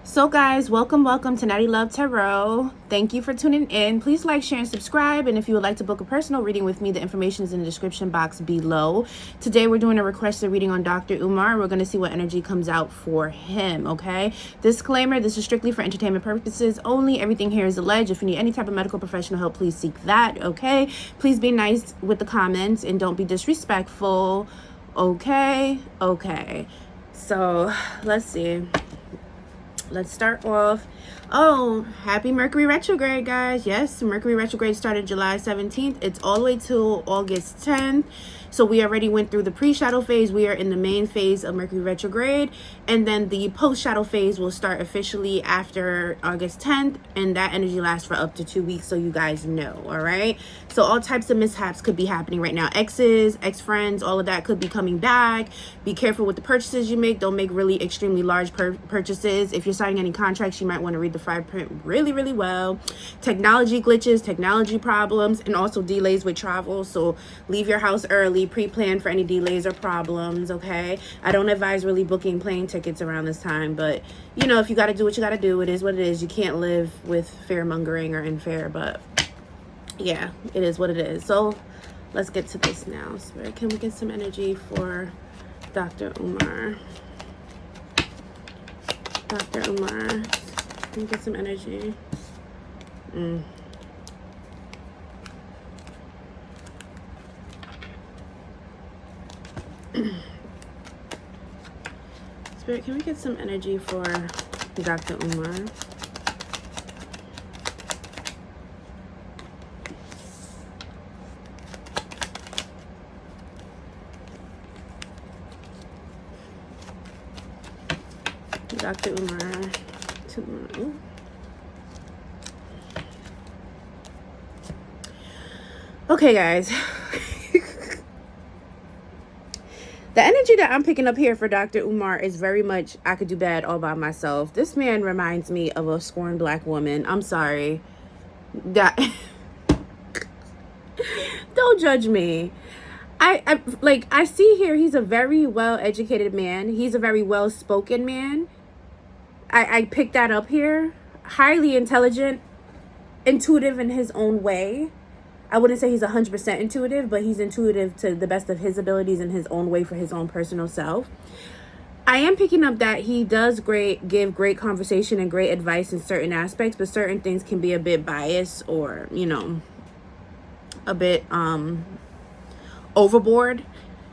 So guys, welcome to Natiluv Tarot. Thank you for tuning in. Please like, share, and subscribe. And if you would like to book a personal reading with me, the information is in the description box below. Today we're doing a requested reading on Dr. Umar. We're going to see what energy comes out for him, okay? Disclaimer, this is strictly for entertainment purposes only. Everything here is alleged. If you need any type of medical professional help, please seek that, okay? Please be nice with the comments and don't be disrespectful, okay? Okay. So, let's see. Let's start off. Oh, happy Mercury retrograde, guys. Yes, Mercury retrograde started July 17th. It's all the way till August 10th. So we already went through the pre-shadow phase. We are in the main phase of Mercury retrograde. And then the post-shadow phase will start officially after August 10th. And that energy lasts for up to 2 weeks, so you guys know, all right? So all types of mishaps could be happening right now. Exes, ex-friends, all of that could be coming back. Be careful with the purchases you make. Don't make really extremely large purchases. If you're signing any contracts, you might want to read the fine print really well. Technology glitches, technology problems, and also delays with travel. So leave your house early. Pre-plan for any delays or problems, okay? I don't advise really booking plane tickets around this time, but you know, if you got to do what you got to do, it is what it is. You can't live with fear-mongering or in fear, but yeah, it is what it is. So let's get to this now. Spirit, can we get some energy for Dr. Umar? Dr. Umar, can we get some energy? Spirit, can we get some energy for Dr. Umar? Dr. Umar. Tomorrow. Okay, guys. The energy that I'm picking up here for Dr. Umar is very much, I could do bad all by myself. This man reminds me of a scorned black woman. I'm sorry. That don't judge me. I see here he's a very well-educated man. He's a very well-spoken man. I picked that up here. Highly intelligent, intuitive in his own way. I wouldn't say he's 100% intuitive, but he's intuitive to the best of his abilities in his own way for his own personal self. I am picking up that he does give great conversation and great advice in certain aspects, but certain things can be a bit biased or, you know, a bit overboard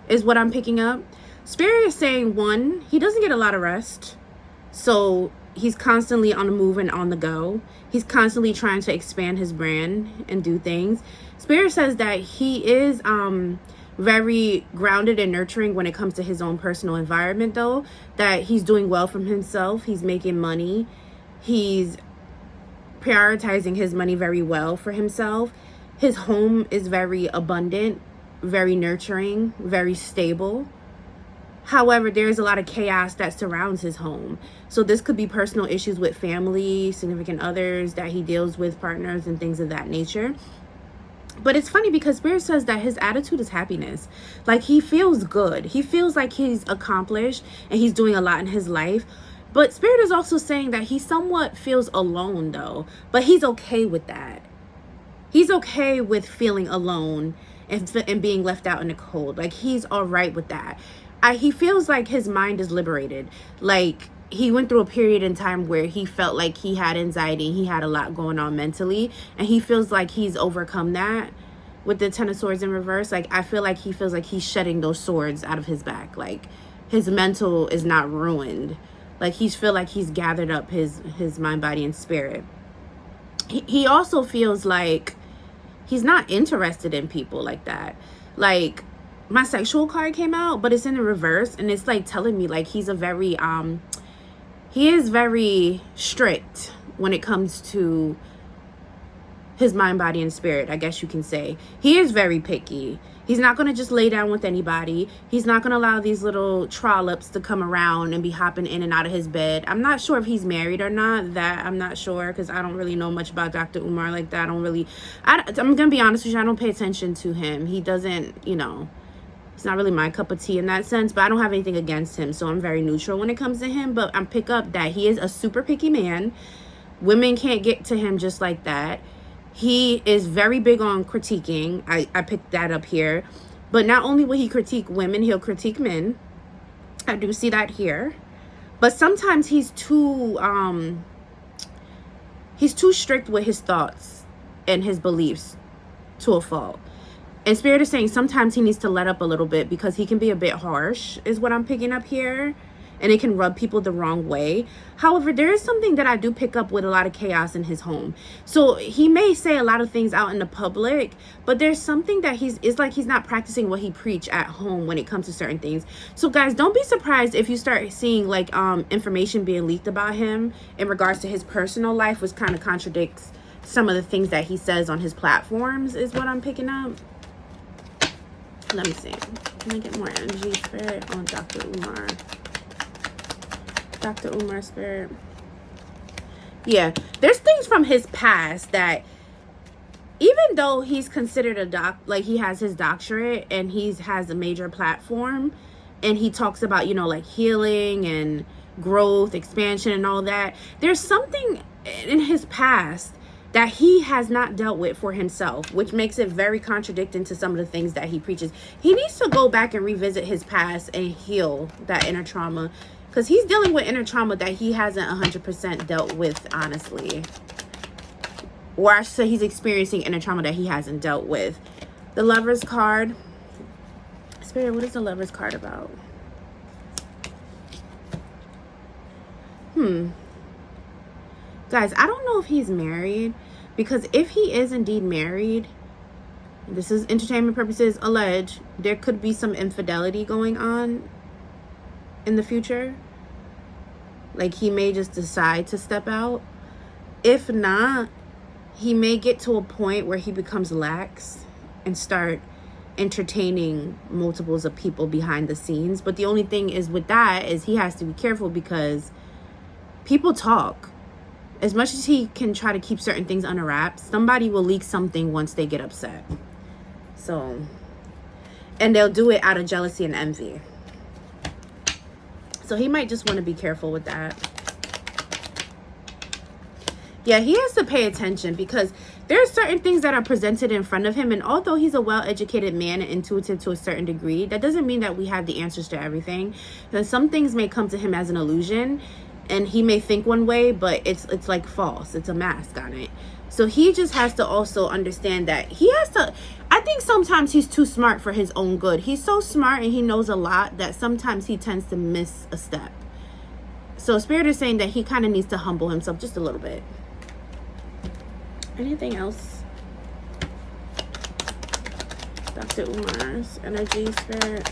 is what I'm picking up. Spirit is saying, one, he doesn't get a lot of rest. So he's constantly on the move and on the go. He's constantly trying to expand his brand and do things. Spirit says that he is very grounded and nurturing when it comes to his own personal environment, though. That he's doing well for himself. He's making money. He's prioritizing his money very well for himself. His home is very abundant, very nurturing, very stable. However, there's a lot of chaos that surrounds his home. So this could be personal issues with family, significant others that he deals with, partners and things of that nature. But it's funny because Spirit says that his attitude is happiness. Like, he feels good. He feels like he's accomplished and he's doing a lot in his life. But Spirit is also saying that he somewhat feels alone, though. But he's okay with that. He's okay with feeling alone and being left out in the cold. Like, he's all right with that. He feels like his mind is liberated. Like, he went through a period in time where he felt like he had anxiety. He had a lot going on mentally. And he feels like he's overcome that with the Ten of Swords in reverse. Like, I feel like he feels like he's shedding those swords out of his back. Like, his mental is not ruined. Like, he feel like he's gathered up his mind, body, and spirit. He also feels like he's not interested in people like that. Like, my sexual card came out, but it's in the reverse, and it's like telling me like he's a very he is very strict when it comes to his mind, body, and spirit, I guess you can say. He is very picky. He's not going to just lay down with anybody. He's not going to allow these little trollops to come around and be hopping in and out of his bed. I'm not sure if he's married or not. That I'm not sure, because I don't really know much about Dr. Umar like that. I'm going to be honest with you. I don't pay attention to him. He doesn't, you know, It's not really my cup of tea in that sense, but I don't have anything against him, so I'm very neutral when it comes to him. But I pick up that he is a super picky man. Women can't get to him just like that. He is very big on critiquing. I picked that up here. But not only will he critique women, he'll critique men. I do see that here. But sometimes he's too strict with his thoughts and his beliefs to a fault. And Spirit is saying sometimes he needs to let up a little bit because he can be a bit harsh, is what I'm picking up here. And it can rub people the wrong way. However, there is something that I do pick up with a lot of chaos in his home. So he may say a lot of things out in the public, but there's something that it's like he's not practicing what he preach at home when it comes to certain things. So guys, don't be surprised if you start seeing like information being leaked about him in regards to his personal life, which kind of contradicts some of the things that he says on his platforms, is what I'm picking up. Let me see. Can I get more energy, Spirit, on Dr. Umar? Dr. Umar, Spirit. Yeah, there's things from his past that even though he's considered like he has his doctorate and he has a major platform and he talks about, you know, like healing and growth, expansion and all that, there's something in his past that he has not dealt with for himself, which makes it very contradicting to some of the things that he preaches. He needs to go back and revisit his past and heal that inner trauma, because he's dealing with inner trauma that he hasn't 100% dealt with, honestly. Or I should say he's experiencing inner trauma that he hasn't dealt with. The Lover's card. Spirit, what is the Lover's card about? Guys, I don't know if he's married, because if he is indeed married, this is entertainment purposes alleged, there could be some infidelity going on in the future. Like he may just decide to step out. If not, he may get to a point where he becomes lax and start entertaining multiples of people behind the scenes. But the only thing is with that is he has to be careful, because people talk. As much as he can try to keep certain things under wraps, somebody will leak something once they get upset. So, and they'll do it out of jealousy and envy. So he might just want to be careful with that. Yeah, he has to pay attention, because there are certain things that are presented in front of him. And although he's a well-educated man and intuitive to a certain degree, that doesn't mean that we have the answers to everything. And some things may come to him as an illusion, and he may think one way, but it's like false. It's a mask on it. So he just has to also understand that he has to, I think sometimes he's too smart for his own good. He's so smart and he knows a lot that sometimes he tends to miss a step. So Spirit is saying that he kind of needs to humble himself just a little bit. Anything else? Dr. Umar's energy, Spirit.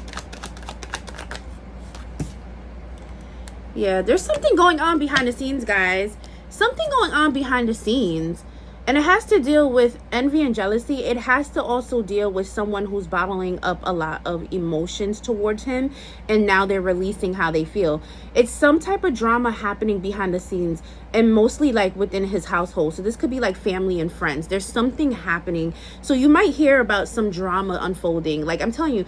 Yeah, there's something going on behind the scenes, guys. Something going on behind the scenes. And it has to deal with envy and jealousy. It has to also deal with someone who's bottling up a lot of emotions towards him, and now they're releasing how they feel. It's some type of drama happening behind the scenes, and mostly like within his household. So this could be like family and friends. There's something happening. So you might hear about some drama unfolding. Like I'm telling you,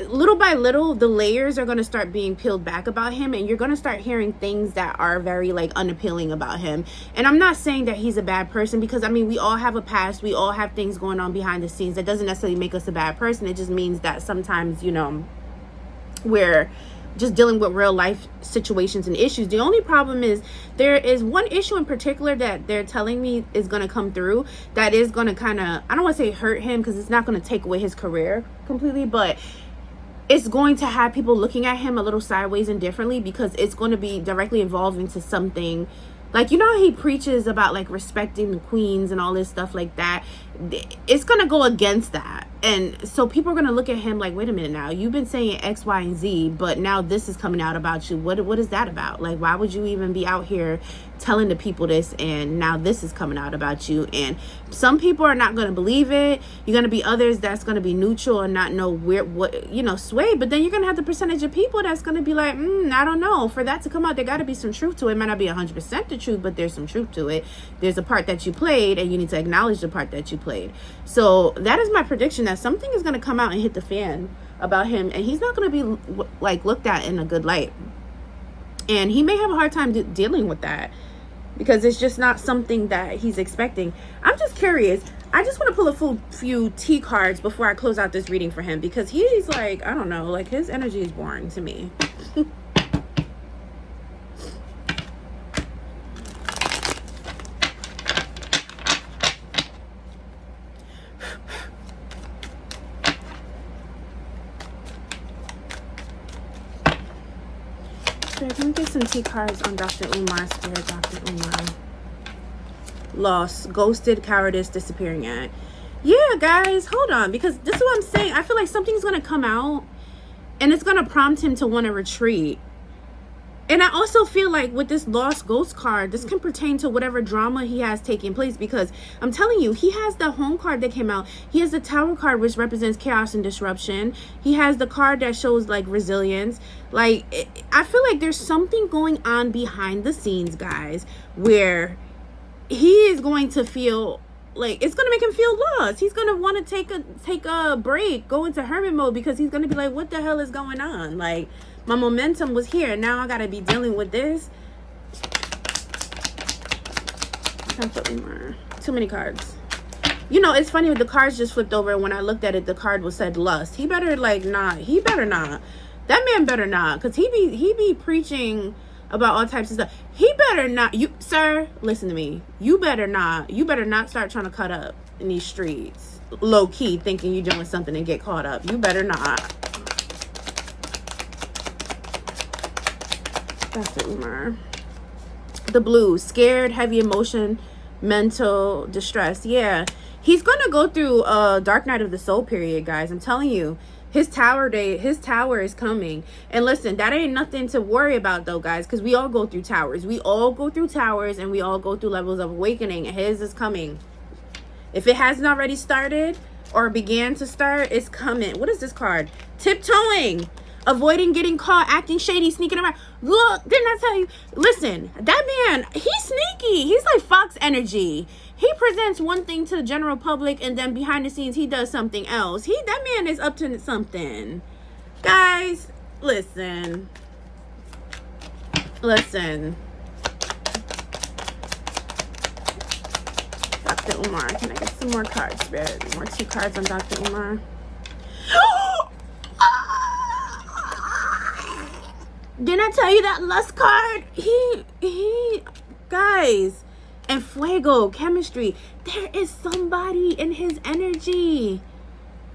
little by little, the layers are going to start being peeled back about him, and you're going to start hearing things that are very like unappealing about him. And I'm not saying that he's a bad person, because I mean, we all have a past, we all have things going on behind the scenes. That doesn't necessarily make us a bad person. It just means that sometimes, you know, we're just dealing with real life situations and issues. The only problem is there is one issue in particular that they're telling me is going to come through that is going to kind of, I don't want to say hurt him, because it's not going to take away his career completely, but it's going to have people looking at him a little sideways and differently, because it's going to be directly involved into something. Like, you know how he preaches about like respecting the queens and all this stuff like that? It's going to go against that. And so people are going to look at him like, wait a minute now, you've been saying X, Y, and Z, but now this is coming out about you. What is that about? Like, why would you even be out here telling the people this, and now this is coming out about you? And some people are not going to believe it. You're going to be others that's going to be neutral and not know sway. But then you're going to have the percentage of people that's going to be like, I don't know. For that to come out, there got to be some truth to it. It might not be 100% the truth, but there's some truth to it. There's a part that you played, and you need to acknowledge the part that you played. So that is my prediction, that something is going to come out and hit the fan about him, and he's not going to be like looked at in a good light. And he may have a hard time dealing with that, because it's just not something that he's expecting. I'm just curious. I just want to pull a few T cards before I close out this reading for him, because he's like, I don't know, like his energy is boring to me. Spirit, can we get some T cards on Dr. Umar, Spirit, Dr. Umar? Lost, ghosted, cowardice, disappearing at. Yeah, guys, hold on, because this is what I'm saying. I feel like something's going to come out and it's going to prompt him to want to retreat. And I also feel like with this lost ghost card, this can pertain to whatever drama he has taking place, because I'm telling you, he has the home card that came out. He has the Tower card, which represents chaos and disruption. He has the card that shows like resilience. Like, I feel like there's something going on behind the scenes, guys, where he is going to feel like it's going to make him feel lost. He's going to want to take a break, go into hermit mode, because he's going to be like, what the hell is going on? Like, my momentum was here, and now I got to be dealing with this. Too many cards. You know, it's funny, the cards just flipped over, and when I looked at it, the card was said lust. He better like not. He better not. That man better not, because he be preaching about all types of stuff. He better not. You, sir, listen to me. You better not start trying to cut up in these streets low key, thinking you're doing something and get caught up. You better not. Dr. Umar. The blue, scared, heavy emotion, mental distress. Yeah, he's gonna go through a dark night of the soul period, guys. I'm telling you. His tower is coming. And listen, that ain't nothing to worry about though, guys, because we all go through towers. We all go through towers, and we all go through levels of awakening. His is coming. If it hasn't already started or began to start, it's coming. What is this card? Tiptoeing. Avoiding getting caught, acting shady, sneaking around. Look, didn't I tell you? Listen, that man, he's sneaky. He's like Fox energy. He presents one thing to the general public, and then behind the scenes, he does something else. That man is up to something. Guys, listen. Listen. Dr. Umar, can I get some more cards, Spirit? More 2 cards on Dr. Umar. Didn't I tell you that lust card? He, guys, and fuego, chemistry. There is somebody in his energy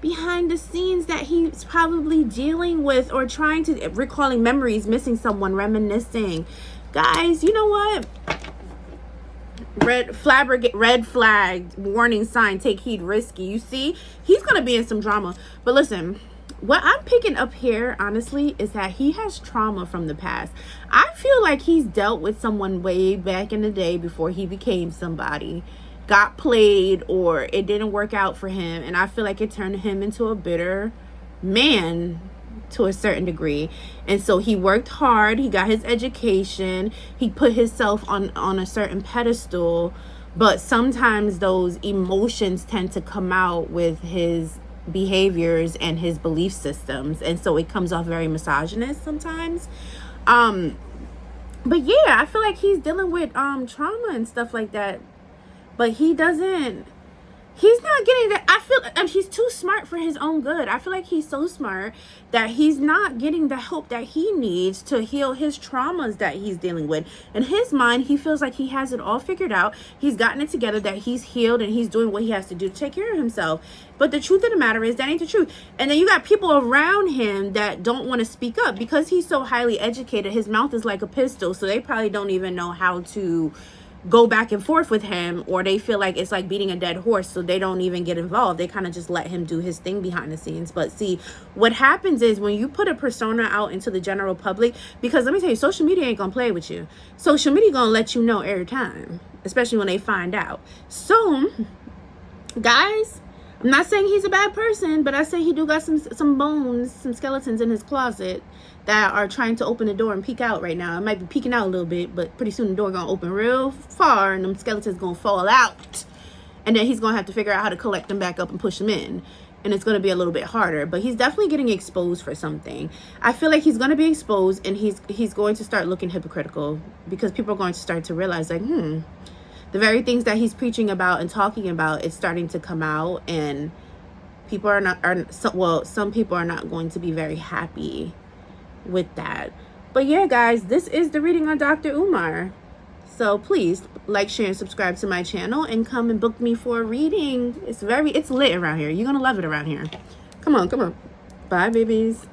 behind the scenes that he's probably dealing with, or trying to, recalling memories, missing someone, reminiscing. Guys, you know what? Red flag, warning sign, take heed, risky. You see, he's going to be in some drama. But listen, what I'm picking up here, honestly, is that he has trauma from the past. I feel like he's dealt with someone way back in the day before he became somebody, got played, or it didn't work out for him. And I feel like it turned him into a bitter man to a certain degree. And so he worked hard. He got his education. He put himself on a certain pedestal. But sometimes those emotions tend to come out with his behaviors and his belief systems, and so it comes off very misogynist sometimes. But yeah, I feel like he's dealing with trauma and stuff like that, but he's not getting that. I feel he's too smart for his own good. I feel like he's so smart that he's not getting the help that he needs to heal his traumas that he's dealing with. In his mind, he feels like he has it all figured out. He's gotten it together, that he's healed, and he's doing what he has to do to take care of himself. But the truth of the matter is, that ain't the truth. And then you got people around him that don't want to speak up because he's so highly educated. His mouth is like a pistol, so they probably don't even know how to go back and forth with him, or they feel like it's like beating a dead horse, so they don't even get involved. They kind of just let him do his thing behind the scenes. But see, what happens is when you put a persona out into the general public, because let me tell you, social media ain't gonna play with you. Social media gonna let you know every time, especially when they find out. So guys, I'm not saying he's a bad person, but I say he do got some bones, some skeletons in his closet that are trying to open the door and peek out right now. It might be peeking out a little bit, but pretty soon the door gonna open real far, and them skeletons gonna fall out, and then he's gonna have to figure out how to collect them back up and push them in. and it's going to be a little bit harder, but he's definitely getting exposed for something. I feel like he's going to be exposed, and he's going to start looking hypocritical, because people are going to start to realize, like, the very things that he's preaching about and talking about, it's starting to come out, and people some people are not going to be very happy with that. But yeah, guys, this is the reading on Dr. Umar. So please like, share, and subscribe to my channel, and come and book me for a reading. It's lit around here. You're gonna love it around here. Come on. Bye, babies.